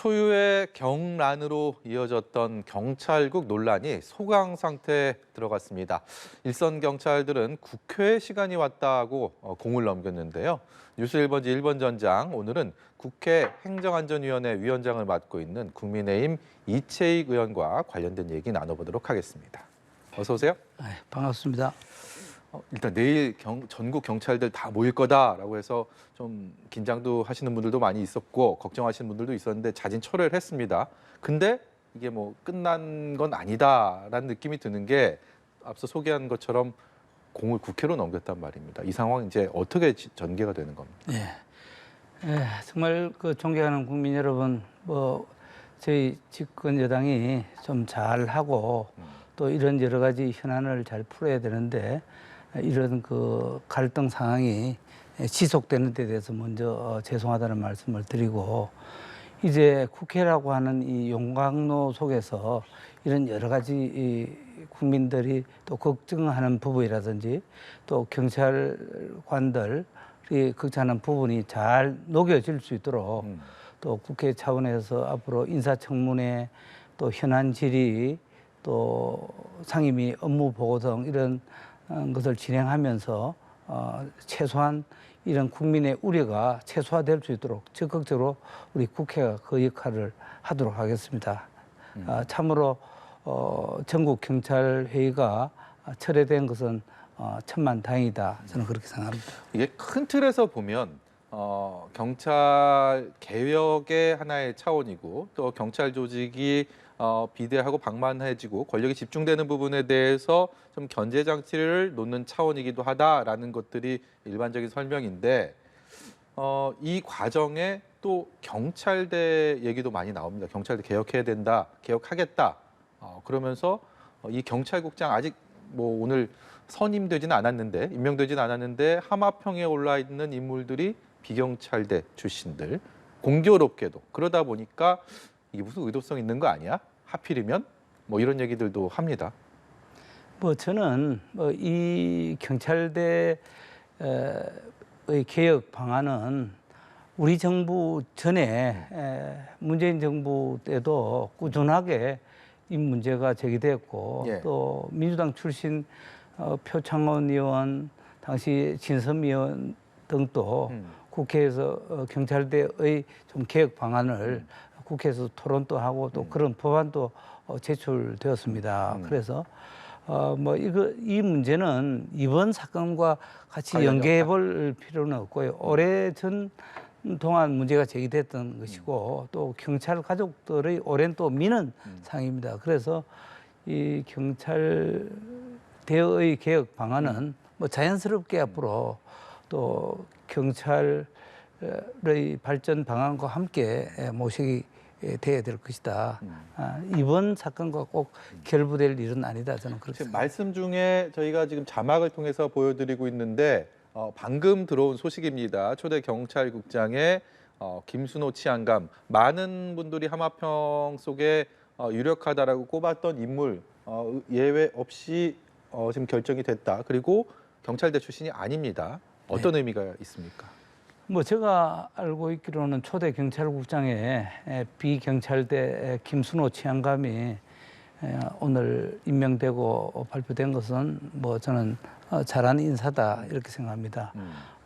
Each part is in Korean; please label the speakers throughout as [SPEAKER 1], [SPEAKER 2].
[SPEAKER 1] 초유의 경란으로 이어졌던 경찰국 논란이 소강 상태에 들어갔습니다. 일선 경찰들은 국회 시간이 왔다고 공을 넘겼는데요. 뉴스 1번지 1번전장, 오늘은 국회 행정안전위원회 위원장을 맡고 있는 국민의힘 이채익 의원과 관련된 얘기 나눠보도록 하겠습니다. 어서 오세요.
[SPEAKER 2] 반갑습니다.
[SPEAKER 1] 일단 내일 전국 경찰들 다 모일 거다라고 해서 좀 긴장도 하시는 분들도 많이 있었고 걱정하시는 분들도 있었는데 자진 철회를 했습니다. 근데 이게 뭐 끝난 건 아니다라는 느낌이 드는 게 앞서 소개한 것처럼 공을 국회로 넘겼단 말입니다. 이 상황 이제 어떻게 전개가 되는 겁니까?
[SPEAKER 2] 정말 존경하는 국민 여러분, 저희 집권 여당이 좀 잘하고 또 이런 여러 가지 현안을 잘 풀어야 되는데 이런 갈등 상황이 지속되는 데 대해서 먼저 죄송하다는 말씀을 드리고, 이제 국회라고 하는 이 용광로 속에서 이런 여러 가지 국민들이 또 걱정하는 부분이라든지 또 경찰관들이 걱정하는 부분이 잘 녹여질 수 있도록 또 국회 차원에서 앞으로 인사청문회 또 현안 질의 또 상임위 업무 보고 등 이런 것을 진행하면서 최소한 이런 국민의 우려가 최소화될 수 있도록 적극적으로 우리 국회가 그 역할을 하도록 하겠습니다. 참으로 전국 경찰 회의가 철회된 것은 천만다행이다. 저는 그렇게 생각합니다.
[SPEAKER 1] 이게 큰 틀에서 보면 경찰 개혁의 하나의 차원이고 또 경찰 조직이 비대하고 방만해지고 권력이 집중되는 부분에 대해서 좀 견제 장치를 놓는 차원이기도 하다라는 것들이 일반적인 설명인데 이 과정에 또 경찰대 얘기도 많이 나옵니다. 경찰대 개혁해야 된다, 개혁하겠다. 그러면서 이 경찰국장 아직 뭐 오늘 선임되지는 않았는데 임명되지는 않았는데 하마평에 올라 있는 인물들이 비경찰대 출신들, 공교롭게도 그러다 보니까 이게 무슨 의도성 있는 거 아니야? 하필이면 뭐 이런 얘기들도 합니다.
[SPEAKER 2] 저는 이 경찰대의 개혁 방안은 우리 정부 전에 문재인 정부 때도 꾸준하게 이 문제가 제기됐고, 또 민주당 출신 표창원 의원, 당시 진섬 의원 등도 국회에서 경찰대의 좀 개혁 방안을 국회에서 토론도 하고 또 그런 법안도 제출되었습니다. 그래서 이 문제는 이번 사건과 같이 연계해 볼 필요는 없고요. 오래전 동안 문제가 제기됐던 것이고 또 경찰 가족들의 오랜 또 민원 사항입니다. 그래서 이 경찰대의 개혁 방안은 자연스럽게 앞으로 또 경찰의 발전 방안과 함께 모색이 돼야 될 것이다. 이번 사건과 꼭 결부될 일은 아니다. 저는 그렇게 생각합니다.
[SPEAKER 1] 말씀 중에 저희가 지금 자막을 통해서 보여드리고 있는데 방금 들어온 소식입니다. 초대 경찰국장의 김순호 치안감. 많은 분들이 하마평 속에 유력하다라고 꼽았던 인물 예외 없이 지금 결정이 됐다. 그리고 경찰대 출신이 아닙니다. 어떤 의미가 있습니까?
[SPEAKER 2] 제가 알고 있기로는 초대 경찰국장의 비경찰대 김순호 치안감이 오늘 임명되고 발표된 것은 저는 잘하는 인사다 이렇게 생각합니다.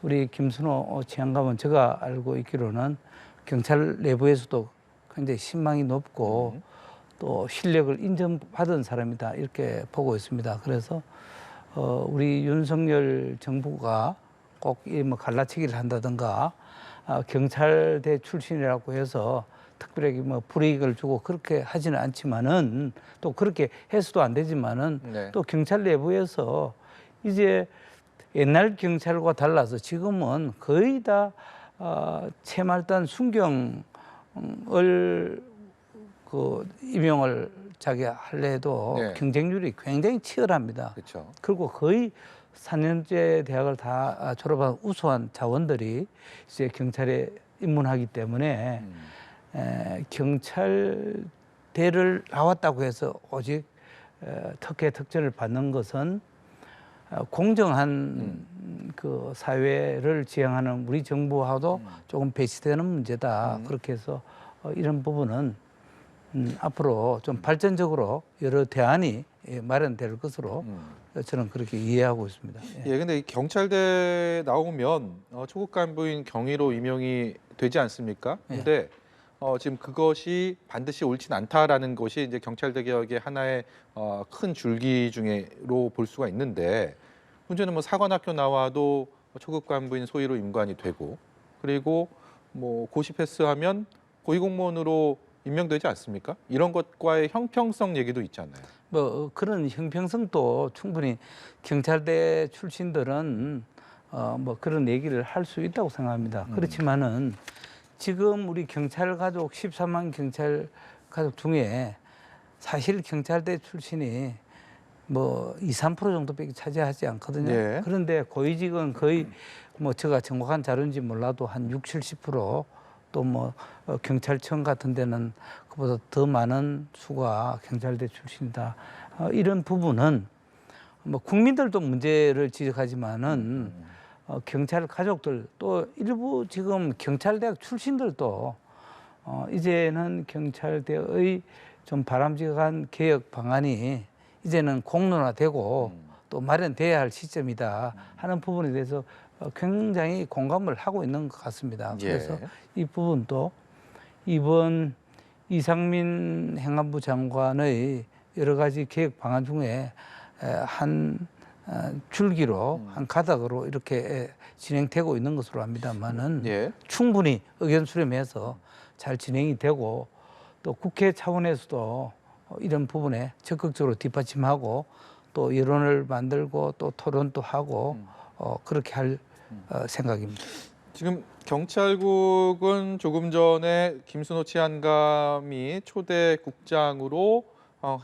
[SPEAKER 2] 우리 김순호 치안감은 제가 알고 있기로는 경찰 내부에서도 굉장히 신망이 높고 또 실력을 인정받은 사람이다 이렇게 보고 있습니다. 그래서 우리 윤석열 정부가 꼭 갈라치기를 한다든가 경찰대 출신이라고 해서 특별하게 불이익을 주고 그렇게 하지는 않지만은, 또 그렇게 해서도 안 되지만은 또 경찰 내부에서 이제 옛날 경찰과 달라서 지금은 거의 다 최말단 순경을 임용을 자기가 할래 해도 경쟁률이 굉장히 치열합니다.
[SPEAKER 1] 그렇죠.
[SPEAKER 2] 그리고 거의 4년제 대학을 다 졸업한 우수한 자원들이 이제 경찰에 입문하기 때문에 경찰대를 나왔다고 해서 오직 특혜 특전을 받는 것은 공정한 사회를 지향하는 우리 정부와도 조금 배치되는 문제다. 그렇게 해서 이런 부분은 앞으로 좀 발전적으로 여러 대안이 마련될 것으로 저는 그렇게 이해하고 있습니다. 예.
[SPEAKER 1] 예, 근데 이 경찰대 나오면 초급 간부인 경위로 임용이 되지 않습니까?
[SPEAKER 2] 예.
[SPEAKER 1] 근데 지금 그것이 반드시 옳진 않다라는 것이 이제 경찰대 개혁의 하나의 큰 줄기 중에로 볼 수가 있는데 문제는 뭐 사관학교 나와도 초급 간부인 소위로 임관이 되고 그리고 뭐 고시 패스하면 고위공무원으로 임명되지 않습니까? 이런 것과의 형평성 얘기도 있잖아요.
[SPEAKER 2] 뭐 그런 형평성도 충분히 경찰대 출신들은 뭐 그런 얘기를 할 수 있다고 생각합니다. 그렇지만은 지금 우리 경찰 가족 13만 경찰 가족 중에 사실 경찰대 출신이 뭐 2, 3% 정도밖에 차지하지 않거든요.
[SPEAKER 1] 예.
[SPEAKER 2] 그런데 고위직은 거의 뭐 제가 정확한 자료인지 몰라도 한 6, 70%또 뭐 경찰청 같은 데는 그보다 더 많은 수가 경찰대 출신이다. 이런 부분은 뭐 국민들도 문제를 지적하지만은 경찰 가족들 또 일부 지금 경찰대학 출신들도 이제는 경찰대의 좀 바람직한 개혁 방안이 이제는 공론화되고 또 마련돼야 할 시점이다 하는 부분에 대해서 굉장히 공감을 하고 있는 것 같습니다. 그래서
[SPEAKER 1] 예.
[SPEAKER 2] 이 부분도 이번 이상민 행안부 장관의 여러 가지 개혁 방안 중에 한 줄기로 한 가닥으로 이렇게 진행되고 있는 것으로 압니다만은
[SPEAKER 1] 예.
[SPEAKER 2] 충분히 의견 수렴해서 잘 진행이 되고 또 국회 차원에서도 이런 부분에 적극적으로 뒷받침하고 또 여론을 만들고 또 토론도 하고 그렇게 할 생각입니다.
[SPEAKER 1] 지금 경찰국은 조금 전에 김순호 치안감이 초대 국장으로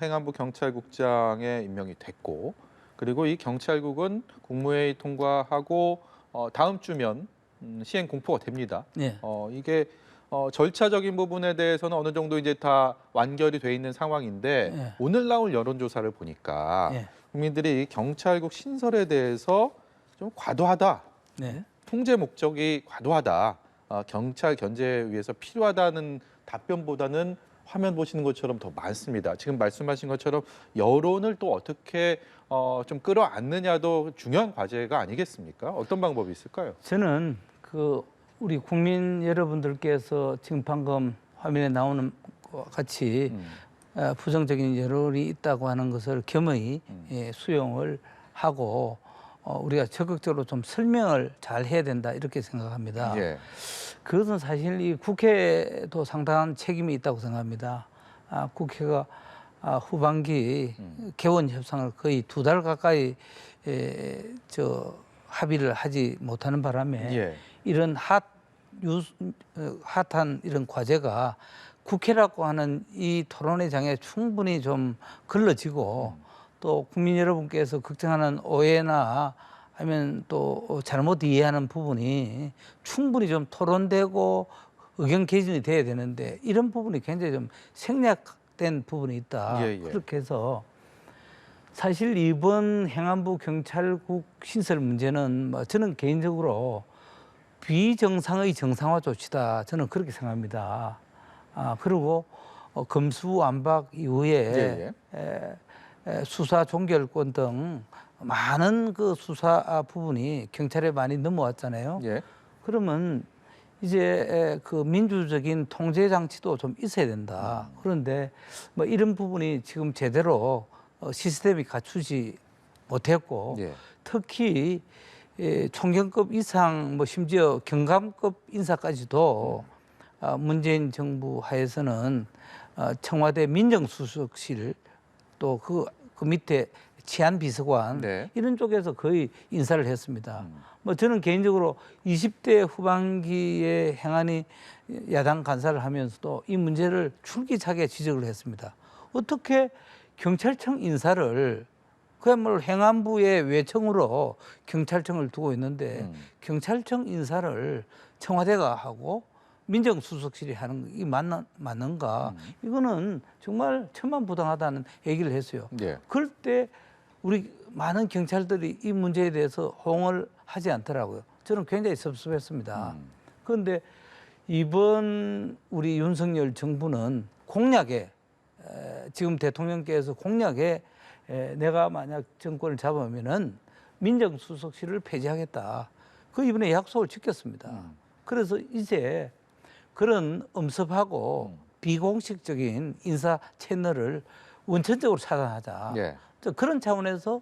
[SPEAKER 1] 행안부 경찰국장에 임명이 됐고 그리고 이 경찰국은 국무회의 통과하고 다음 주면 시행 공포가 됩니다.
[SPEAKER 2] 예.
[SPEAKER 1] 이게 절차적인 부분에 대해서는 어느 정도 이제 다 완결이 돼 있는 상황인데
[SPEAKER 2] 예.
[SPEAKER 1] 오늘 나올 여론조사를 보니까
[SPEAKER 2] 예.
[SPEAKER 1] 국민들이 이 경찰국 신설에 대해서 좀 과도하다.
[SPEAKER 2] 네.
[SPEAKER 1] 통제 목적이 과도하다. 경찰 견제에 위해서 필요하다는 답변보다는 화면 보시는 것처럼 더 많습니다. 지금 말씀하신 것처럼 여론을 또 어떻게 좀 끌어안느냐도 중요한 과제가 아니겠습니까? 어떤 방법이 있을까요?
[SPEAKER 2] 저는 그 우리 국민 여러분들께서 지금 방금 화면에 나오는 것과 같이 부정적인 여론이 있다고 하는 것을 겸허히 수용을 하고 우리가 적극적으로 좀 설명을 잘 해야 된다 이렇게 생각합니다.
[SPEAKER 1] 예.
[SPEAKER 2] 그것은 사실 이 국회도 상당한 책임이 있다고 생각합니다. 국회가 후반기 개원 협상을 거의 2달 가까이 합의를 하지 못하는 바람에
[SPEAKER 1] 예.
[SPEAKER 2] 이런 핫한 이런 과제가 국회라고 하는 이 토론회 장에 충분히 좀 걸러지고 또 국민 여러분께서 걱정하는 오해나 아니면 또 잘못 이해하는 부분이 충분히 좀 토론되고 의견 개진이 돼야 되는데 이런 부분이 굉장히 좀 생략된 부분이 있다.
[SPEAKER 1] 예, 예.
[SPEAKER 2] 그렇게 해서 사실 이번 행안부 경찰국 신설 문제는 뭐 저는 개인적으로 비정상의 정상화 조치다. 저는 그렇게 생각합니다. 그리고 검수완박 이후에 수사 종결권 등 많은 그 수사 부분이 경찰에 많이 넘어왔잖아요.
[SPEAKER 1] 예.
[SPEAKER 2] 그러면 이제 그 민주적인 통제 장치도 좀 있어야 된다. 그런데 뭐 이런 부분이 지금 제대로 시스템이 갖추지 못했고
[SPEAKER 1] 예.
[SPEAKER 2] 특히 총경급 이상 뭐 심지어 경감급 인사까지도 문재인 정부 하에서는 청와대 민정수석실 또 그 밑에 치안비서관
[SPEAKER 1] 네.
[SPEAKER 2] 이런 쪽에서 거의 인사를 했습니다. 뭐 저는 개인적으로 20대 후반기에 행안위 야당 간사를 하면서도 이 문제를 줄기차게 지적을 했습니다. 어떻게 경찰청 인사를 그야말로 행안부의 외청으로 경찰청을 두고 있는데 경찰청 인사를 청와대가 하고 민정수석실이 하는 게 맞는가? 이거는 정말 천만부당하다는 얘기를 했어요.
[SPEAKER 1] 예.
[SPEAKER 2] 그럴 때 우리 많은 경찰들이 이 문제에 대해서 호응을 하지 않더라고요. 저는 굉장히 섭섭했습니다. 그런데 이번 우리 윤석열 정부는 공약에 지금 대통령께서 공약에 내가 만약 정권을 잡으면은 민정수석실을 폐지하겠다. 그 이번에 약속을 지켰습니다. 그래서 이제 그런 엄습하고 비공식적인 인사 채널을 원천적으로 차단하자.
[SPEAKER 1] 예.
[SPEAKER 2] 그런 차원에서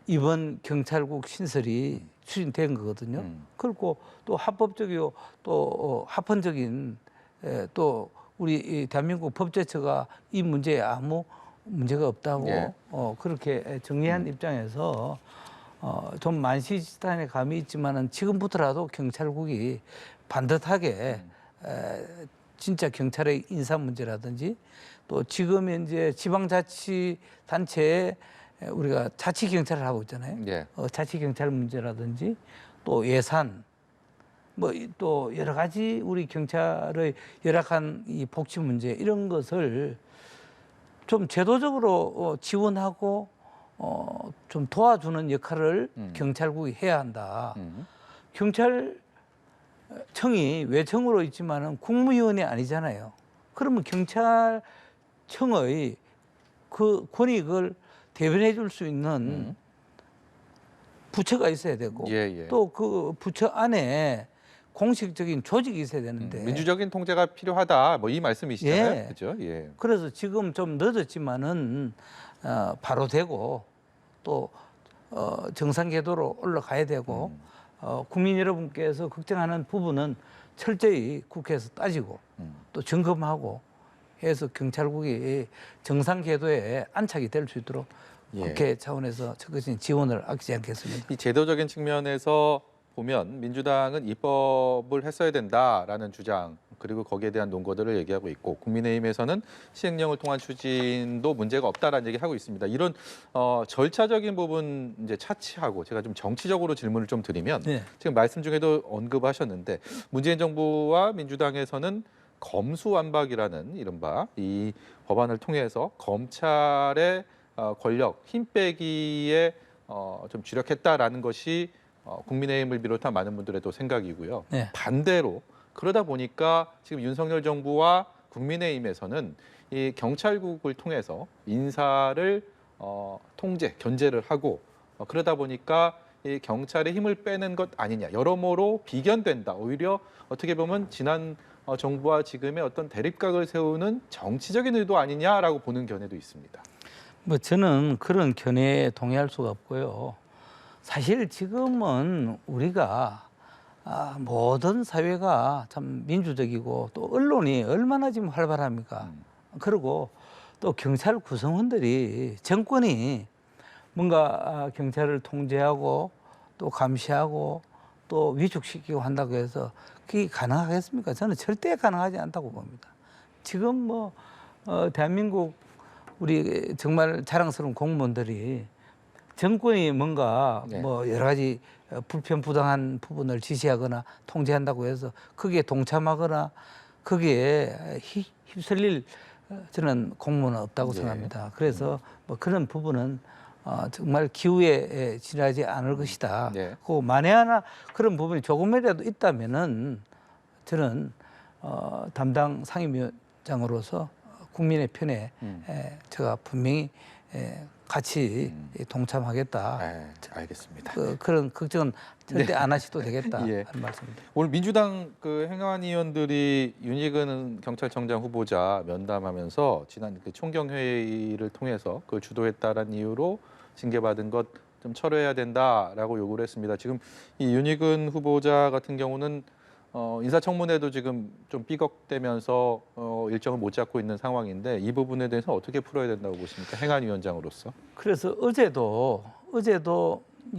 [SPEAKER 2] 이번 경찰국 신설이 추진된 거거든요. 그리고 또 합법적이고 또 합헌적인 또 우리 이 대한민국 법제처가 이 문제에 아무 문제가 없다고
[SPEAKER 1] 예.
[SPEAKER 2] 그렇게 정리한 입장에서 좀 만시지탄의 감이 있지만은 지금부터라도 경찰국이 반듯하게 진짜 경찰의 인사 문제라든지 또 지금 현재 지방자치단체에 우리가 자치경찰을 하고 있잖아요.
[SPEAKER 1] 예.
[SPEAKER 2] 자치경찰 문제라든지 또 예산 뭐 또 여러 가지 우리 경찰의 열악한 이 복지 문제 이런 것을 좀 제도적으로 지원하고 좀 도와주는 역할을 경찰국이 해야 한다. 경찰청이 외청으로 있지만은 국무위원이 아니잖아요. 그러면 경찰청의 그 권익을 대변해 줄 수 있는 부처가 있어야 되고
[SPEAKER 1] 예.
[SPEAKER 2] 또 그 부처 안에 공식적인 조직이 있어야 되는데
[SPEAKER 1] 민주적인 통제가 필요하다. 뭐 이 말씀이시잖아요.
[SPEAKER 2] 예.
[SPEAKER 1] 그렇죠? 예.
[SPEAKER 2] 그래서 지금 좀 늦었지만은 바로 되고 또 정상 궤도로 올라가야 되고 국민 여러분께서 걱정하는 부분은 철저히 국회에서 따지고 또 점검하고 해서 경찰국이 정상 궤도에 안착이 될 수 있도록
[SPEAKER 1] 예.
[SPEAKER 2] 국회 차원에서 적극적인 지원을 아끼지 않겠습니다.
[SPEAKER 1] 이 제도적인 측면에서 보면 민주당은 입법을 했어야 된다라는 주장 그리고 거기에 대한 논거들을 얘기하고 있고 국민의힘에서는 시행령을 통한 추진도 문제가 없다라는 얘기를 하고 있습니다. 이런 절차적인 부분 이제 차치하고 제가 좀 정치적으로 질문을 좀 드리면
[SPEAKER 2] 네.
[SPEAKER 1] 지금 말씀 중에도 언급하셨는데 문재인 정부와 민주당에서는 검수완박이라는 이른바 이 법안을 통해서 검찰의 권력 힘 빼기에 좀 주력했다라는 것이 국민의힘을 비롯한 많은 분들의 또 생각이고요.
[SPEAKER 2] 네.
[SPEAKER 1] 반대로 그러다 보니까 지금 윤석열 정부와 국민의힘에서는 이 경찰국을 통해서 인사를 통제, 견제를 하고 그러다 보니까 이 경찰의 힘을 빼는 것 아니냐, 여러모로 비견된다. 오히려 어떻게 보면 지난 정부와 지금의 어떤 대립각을 세우는 정치적인 의도 아니냐라고 보는 견해도 있습니다.
[SPEAKER 2] 뭐 저는 그런 견해에 동의할 수가 없고요. 사실 지금은 우리가 모든 사회가 참 민주적이고 또 언론이 얼마나 지금 활발합니까? 그리고 또 경찰 구성원들이 정권이 뭔가 경찰을 통제하고 또 감시하고 또 위축시키고 한다고 해서 그게 가능하겠습니까? 저는 절대 가능하지 않다고 봅니다. 지금 뭐 대한민국 우리 정말 자랑스러운 공무원들이 정권이 뭔가
[SPEAKER 1] 네.
[SPEAKER 2] 뭐 여러 가지 불편부당한 부분을 지시하거나 통제한다고 해서 거기에 동참하거나 거기에 휩쓸릴 저는 공무원은 없다고
[SPEAKER 1] 네.
[SPEAKER 2] 생각합니다. 그래서 뭐 그런 부분은 정말 기후에 지나지 않을 것이다.
[SPEAKER 1] 네.
[SPEAKER 2] 그 만에 하나 그런 부분이 조금이라도 있다면은 저는 담당 상임위원장으로서 국민의 편에 제가 분명히 같이 동참하겠다.
[SPEAKER 1] 네, 알겠습니다.
[SPEAKER 2] 그런 걱정은 절대 안 하셔도 되겠다
[SPEAKER 1] 예.
[SPEAKER 2] 하는 말씀입니다.
[SPEAKER 1] 오늘 민주당 그 행안위원들이 윤희근 경찰청장 후보자 면담하면서 지난 그 총경회의를 통해서 그걸 주도했다라는 이유로 징계받은 것 좀 철회해야 된다라고 요구를 했습니다. 지금 이 윤희근 후보자 같은 경우는 인사청문회도 지금 좀 삐걱대면서 일정을 못 잡고 있는 상황인데 이 부분에 대해서 어떻게 풀어야 된다고 보십니까? 행안위원장으로서.
[SPEAKER 2] 그래서 어제도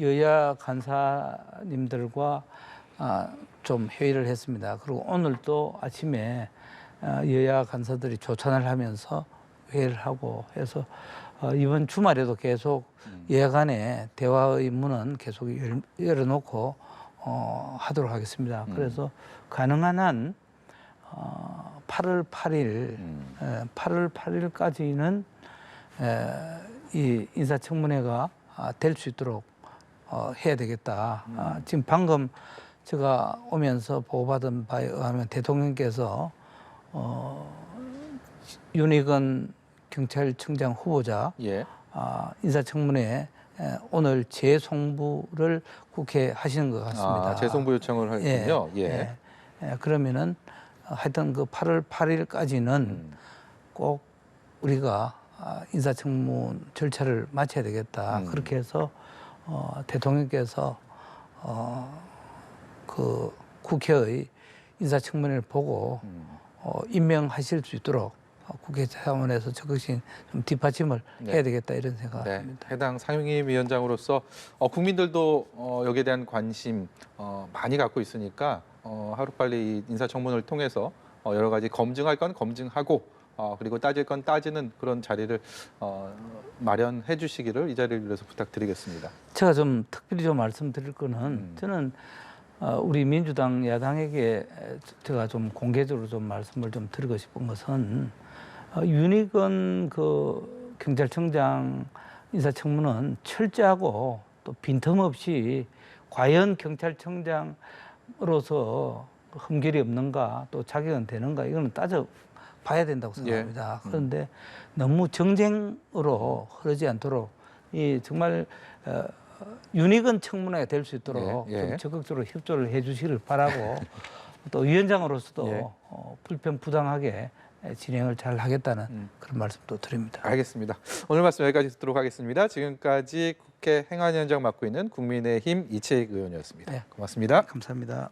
[SPEAKER 2] 여야 간사님들과 좀 회의를 했습니다. 그리고 오늘 또 아침에 여야 간사들이 조찬을 하면서 회의를 하고 해서 이번 주말에도 계속 여야 간의 대화의 문은 계속 열어놓고 하도록 하겠습니다. 그래서 가능한 한 8월 8일까지는 이 인사청문회가 될 수 있도록 해야 되겠다. 지금 방금 제가 오면서 보고받은 바에 의하면 대통령께서 윤희건 경찰청장 후보자
[SPEAKER 1] 예.
[SPEAKER 2] 인사청문회 오늘 재송부를 국회에 하시는 것 같습니다.
[SPEAKER 1] 재송부 요청을 하군요.
[SPEAKER 2] 그러면은 하여튼 그 8월 8일까지는 꼭 우리가 인사청문 절차를 마쳐야 되겠다. 그렇게 해서 대통령께서 그 국회의 인사청문회를 보고 임명하실 수 있도록 국회 차원에서 적극적인 좀 뒷받침을 해야 되겠다 이런 생각합니다.
[SPEAKER 1] 해당 상임위원장으로서 국민들도 여기에 대한 관심 많이 갖고 있으니까 하루빨리 이 인사청문을 통해서 여러 가지 검증할 건 검증하고 그리고 따질 건 따지는 그런 자리를 마련해 주시기를 이 자리를 빌어서 부탁드리겠습니다.
[SPEAKER 2] 제가 좀 특별히 좀 말씀드릴 거는 저는 우리 민주당 야당에게 제가 좀 공개적으로 좀 말씀을 좀 드리고 싶은 것은 윤희건 그 경찰청장 인사청문은 철저하고 또 빈틈없이 과연 경찰청장으로서 흠결이 없는가 또 자격은 되는가 이거는 따져 봐야 된다고 생각합니다. 그런데 너무 정쟁으로 흐르지 않도록 이 정말 윤희건 청문회가 될 수 있도록 좀 적극적으로 협조를 해주시기를 바라고 또 위원장으로서도 불편부당하게 진행을 잘 하겠다는 그런 말씀도 드립니다.
[SPEAKER 1] 알겠습니다. 오늘 말씀 여기까지 듣도록 하겠습니다. 지금까지 국회 행안위원장 맡고 있는 국민의힘 이채익 의원이었습니다. 고맙습니다.
[SPEAKER 2] 감사합니다.